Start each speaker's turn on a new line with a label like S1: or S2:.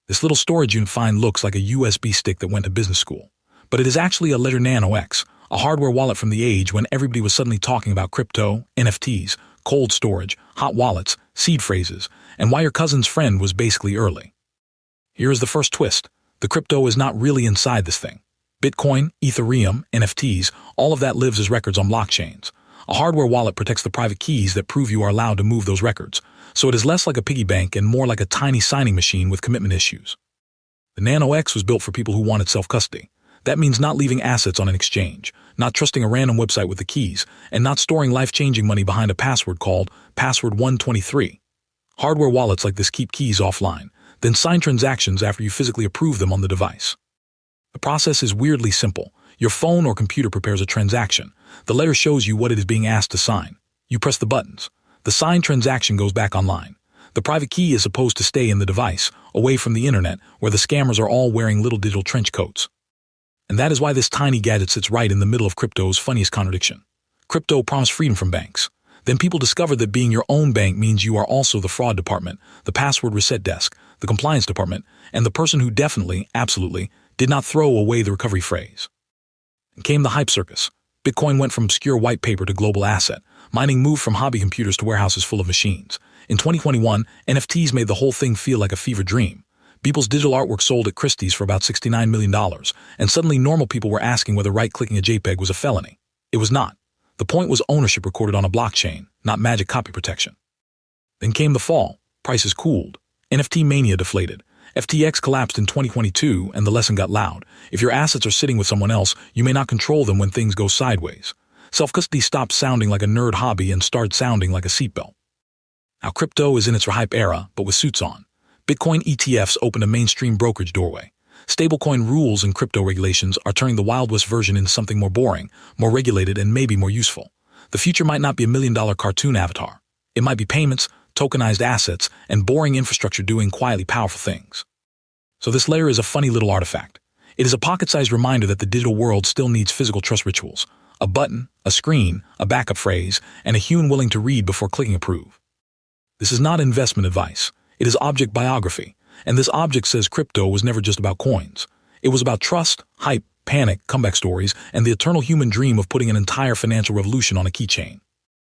S1: This little storage unit find looks like a USB stick that went to business school, but it is actually a Ledger Nano X, a hardware wallet from the age when everybody was suddenly talking about crypto, NFTs, cold storage, hot wallets, seed phrases, and why your cousin's friend was basically early. Here is the first twist. The crypto is not really inside this thing. Bitcoin, Ethereum, NFTs, all of that lives as records on blockchains. A hardware wallet protects the private keys that prove you are allowed to move those records, so it is less like a piggy bank and more like a tiny signing machine with commitment issues. The Nano X was built for people who wanted self-custody. That means not leaving assets on an exchange, not trusting a random website with the keys, and not storing life-changing money behind a password called password 123. Hardware wallets like this keep keys offline, then sign transactions after you physically approve them on the device. The process is weirdly simple. Your phone or computer prepares a transaction. The letter shows you what it is being asked to sign. You press the buttons. The signed transaction goes back online. The private key is supposed to stay in the device, away from the internet, where the scammers are all wearing little digital trench coats. And that is why this tiny gadget sits right in the middle of crypto's funniest contradiction. Crypto promised freedom from banks. Then people discovered that being your own bank means you are also the fraud department, the password reset desk, the compliance department, and the person who definitely, absolutely, did not throw away the recovery phrase. And came the hype circus. Bitcoin went from obscure white paper to global asset. Mining moved from hobby computers to warehouses full of machines. In 2021, NFTs made the whole thing feel like a fever dream. People's digital artwork sold at Christie's for about $69 million, and suddenly normal people were asking whether right-clicking a JPEG was a felony. It was not. The point was ownership recorded on a blockchain, not magic copy protection. Then came the fall. Prices cooled. NFT mania deflated. FTX collapsed in 2022, and the lesson got loud. If your assets are sitting with someone else, you may not control them when things go sideways. Self-custody stopped sounding like a nerd hobby and started sounding like a seatbelt. Now crypto is in its rehype era, but with suits on. Bitcoin ETFs opened a mainstream brokerage doorway. Stablecoin rules and crypto regulations are turning the Wild West version into something more boring, more regulated, and maybe more useful. The future might not be a $1 million cartoon avatar. It might be payments, tokenized assets, and boring infrastructure doing quietly powerful things. So this layer is a funny little artifact. It is a pocket-sized reminder that the digital world still needs physical trust rituals. A button, a screen, a backup phrase, and a human willing to read before clicking approve. This is not investment advice. It is object biography. And this object says crypto was never just about coins. It was about trust, hype, panic, comeback stories, and the eternal human dream of putting an entire financial revolution on a keychain.